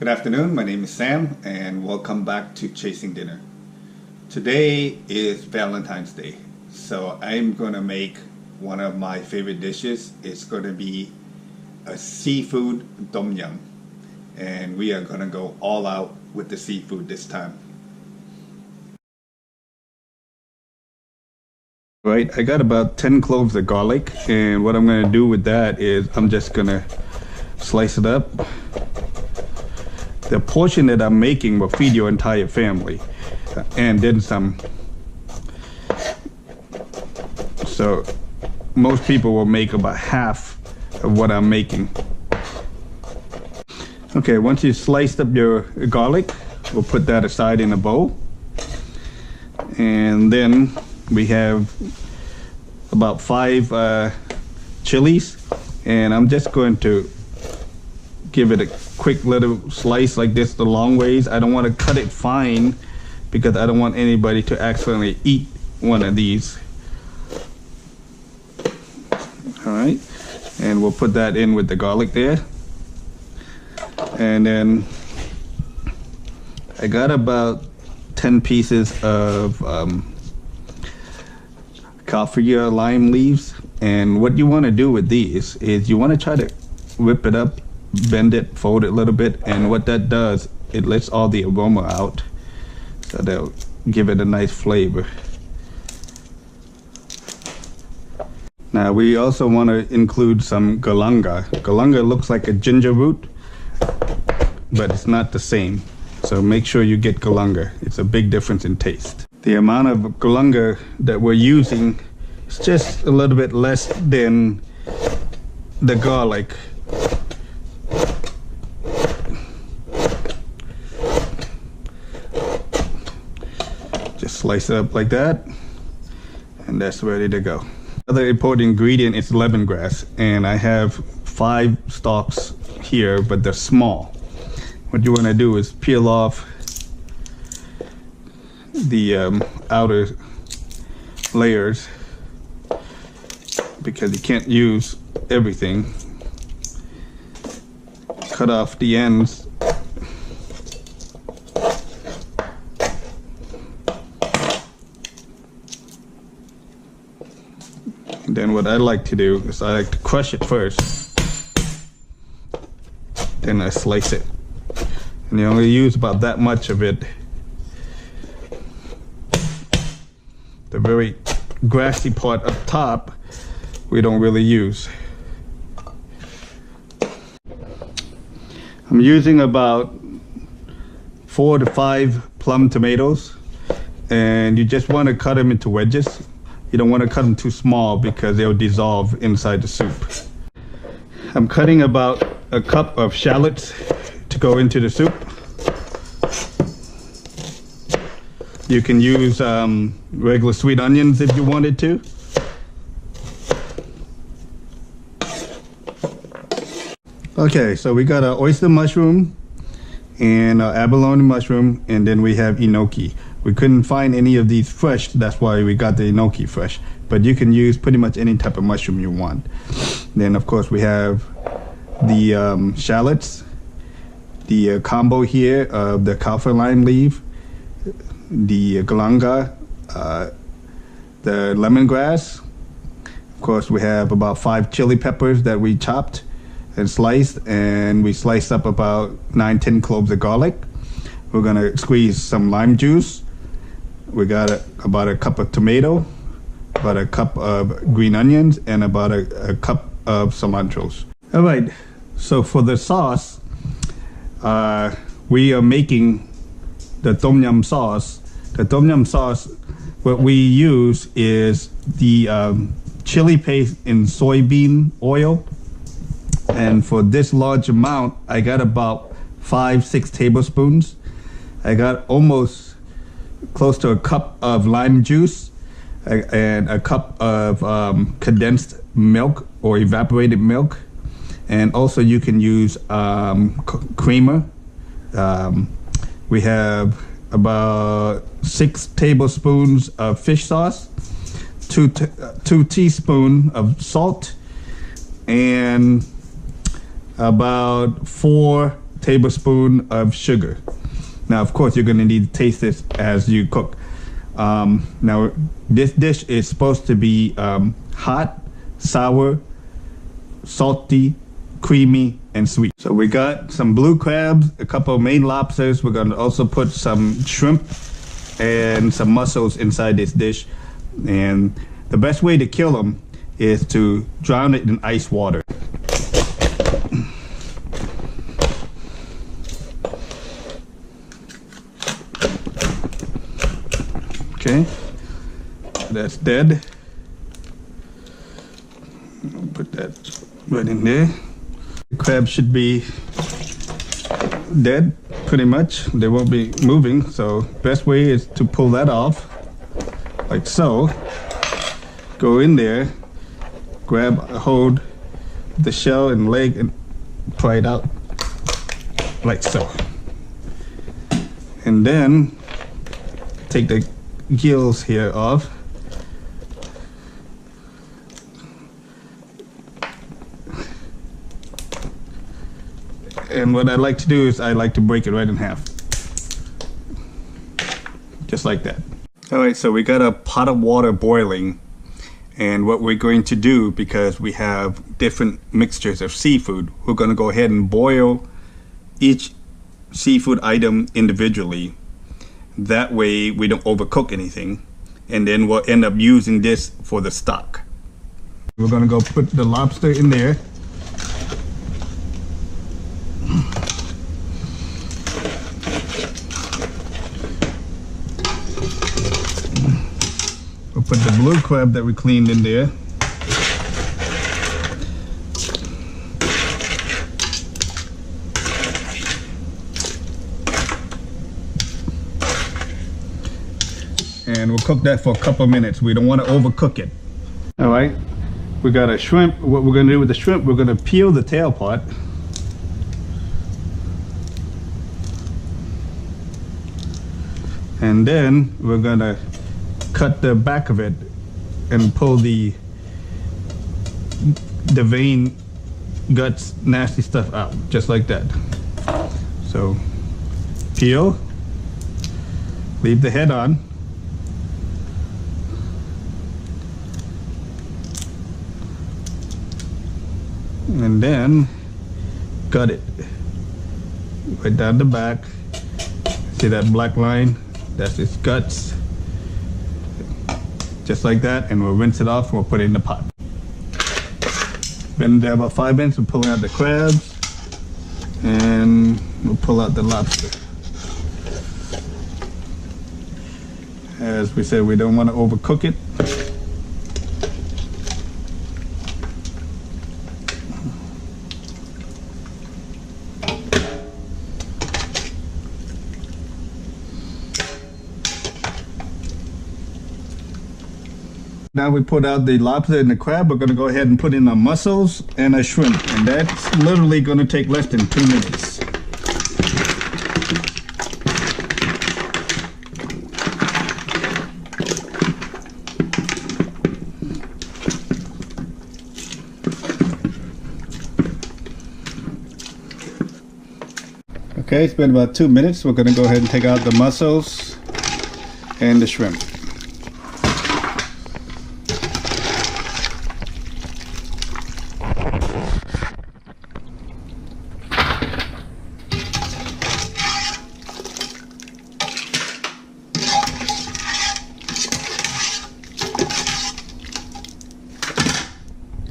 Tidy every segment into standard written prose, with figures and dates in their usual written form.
Good afternoon, my name is Sam and welcome back to Chasing Dinner. Today is Valentine's Day, so I'm going to make one of my favorite dishes. It's going to be a seafood tom yum, and we are going to go all out with the seafood this time. Right, I got about 10 cloves of garlic, and what I'm going to do with that is I'm just going to slice it up. The portion that I'm making will feed your entire family, and then some. So most people will make about half of what I'm making. Okay, once you sliced up your garlic, we'll put that aside in a bowl. And then we have about 5 chilies, and I'm just going to give it a quick little slice like this the long ways. I don't want to cut it fine because I don't want anybody to accidentally eat one of these. All right, and we'll put that in with the garlic there. And then I got about 10 pieces of Califia lime leaves, and what you want to do with these is you want to try to whip it up, bend it, fold it a little bit, and what that does, it lets all the aroma out, so that'll give it a nice flavor. Now we also want to include some galanga. Galanga looks like a ginger root, but it's not the same, so make sure you get galanga. It's a big difference in taste. The amount of galanga that we're using is just a little bit less than the garlic. Slice it up like that, and that's ready to go. Another important ingredient is lemongrass, and I have 5 stalks here, but they're small. What you want to do is peel off the outer layers because you can't use everything. Cut off the ends. Then what I like to do is I like to crush it first, then I slice it, and you only use about that much of it. The very grassy part up top we don't really use. I'm using about 4 to 5 plum tomatoes, and you just want to cut them into wedges. You don't want to cut them too small because they'll dissolve inside the soup. I'm cutting about a cup of shallots to go into the soup. You can use regular sweet onions if you wanted to. Okay, so we got an oyster mushroom and abalone mushroom, and then we have enoki. We couldn't find any of these fresh, that's why we got the enoki fresh. But you can use pretty much any type of mushroom you want. Then of course we have the shallots, the combo here of the Califia lime leaf, the galanga, the lemongrass. Of course we have about 5 chili peppers that we chopped and sliced, and we sliced up about 9-10 cloves of garlic. We're gonna squeeze some lime juice. We got about a cup of tomato, about a cup of green onions, and about a cup of cilantros. All right, so for the sauce, we are making the tom yum sauce. The tom yum sauce, what we use is the chili paste in soybean oil. And for this large amount, I got about 5-6 tablespoons. I got almost close to a cup of lime juice and a cup of condensed milk or evaporated milk, and also you can use creamer. We have about 6 tablespoons of fish sauce, 2 teaspoons of salt, and about 4 tablespoon of sugar. Now, of course, you're going to need to taste this as you cook. Now, this dish is supposed to be hot, sour, salty, creamy, and sweet. So we got some blue crabs, a couple of Maine lobsters. We're going to also put some shrimp and some mussels inside this dish. And the best way to kill them is to drown it in ice water. Okay, that's dead. Put that right in there. The crab should be dead, pretty much. They won't be moving, so best way is to pull that off, like so. Go in there, grab hold the shell and leg and pry it out, like so. And then take the gills here off. And what I like to do is I like to break it right in half. Just like that. Alright, so we got a pot of water boiling. And what we're going to do, because we have different mixtures of seafood, we're going to go ahead and boil each seafood item individually. That way we don't overcook anything. And then we'll end up using this for the stock. We're going to go put the lobster in there. We'll put the blue crab that we cleaned in there. And we'll cook that for a couple of minutes. We don't want to overcook it. All right, we got a shrimp. What we're going to do with the shrimp, we're going to peel the tail part. And then we're going to cut the back of it and pull the vein, guts, nasty stuff out, just like that. So peel, leave the head on, and then gut it right down the back. See that black line? That's its guts. Just like that, and we'll rinse it off and we'll put it in the pot. Been there about 5 minutes. We're pulling out the crabs and we'll pull out the lobster. As we said, we don't want to overcook it. Now we put out the lobster and the crab. We're going to go ahead and put in our mussels and a shrimp, and that's literally going to take less than 2 minutes. Okay, it's been about 2 minutes. We're going to go ahead and take out the mussels and the shrimp.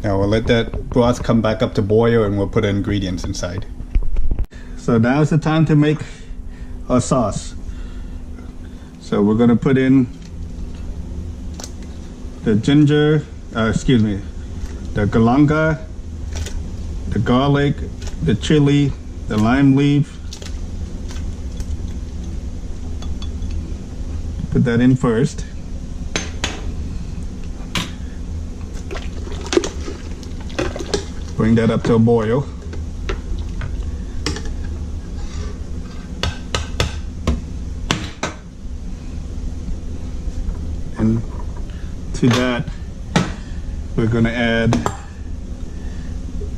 Now we'll let that broth come back up to boil and we'll put the ingredients inside. So now is the time to make our sauce. So we're going to put in the ginger, the galangal, the garlic, the chili, the lime leaf. Put that in first. Bring that up to a boil. And to that, we're going to add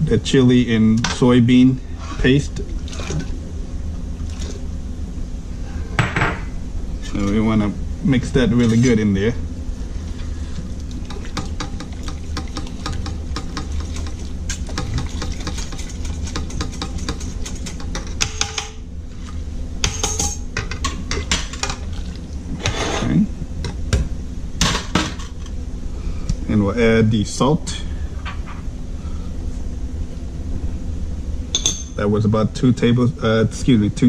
the chili and soybean paste. So we want to mix that really good in there. Okay. And we'll add the salt. That was about 2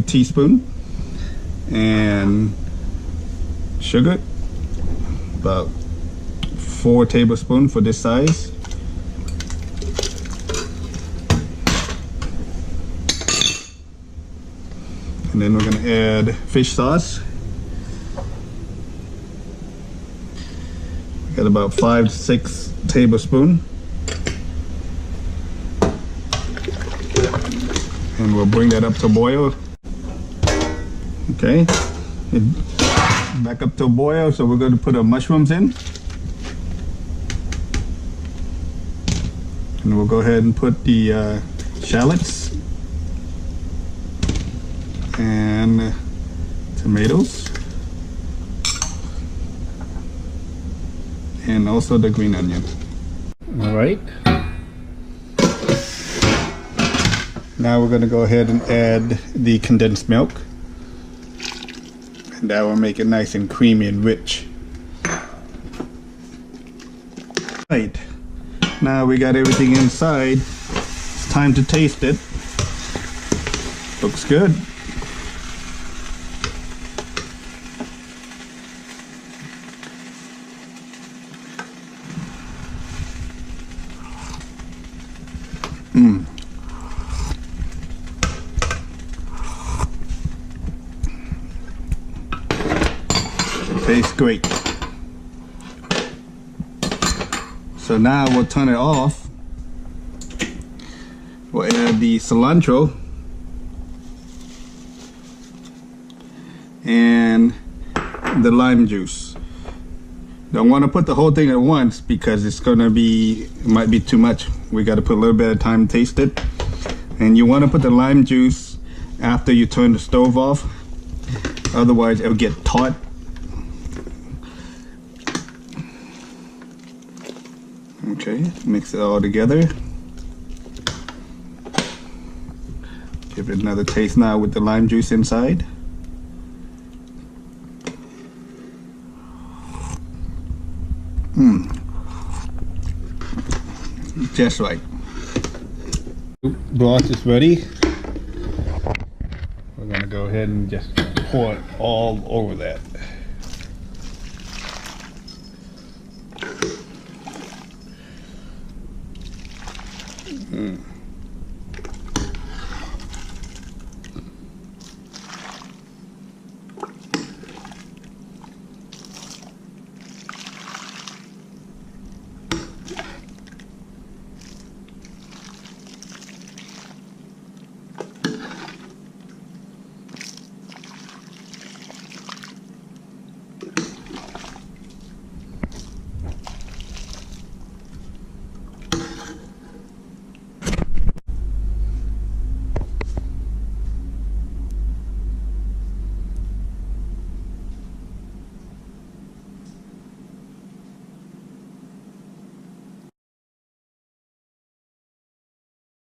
teaspoons. And sugar, about 4 tablespoons for this size. And then we're going to add fish sauce. We got about 5 to 6 tablespoons. And we'll bring that up to boil. Okay, back up to boil, so we're going to put our mushrooms in. And we'll go ahead and put the shallots and tomatoes and also the green onion. All right. Now we're going to go ahead and add the condensed milk. And that will make it nice and creamy and rich. Right. Now we got everything inside. It's time to taste it. Looks good. Tastes great. So now we'll turn it off. We'll add the cilantro and the lime juice. Don't want to put the whole thing at once because it might be too much. We got to put a little bit of time to taste it. And you want to put the lime juice after you turn the stove off. Otherwise it'll get taut. Okay, mix it all together. Give it another taste now with the lime juice inside. Just right. Broth is ready. We're gonna go ahead and just pour it all over that. Mm.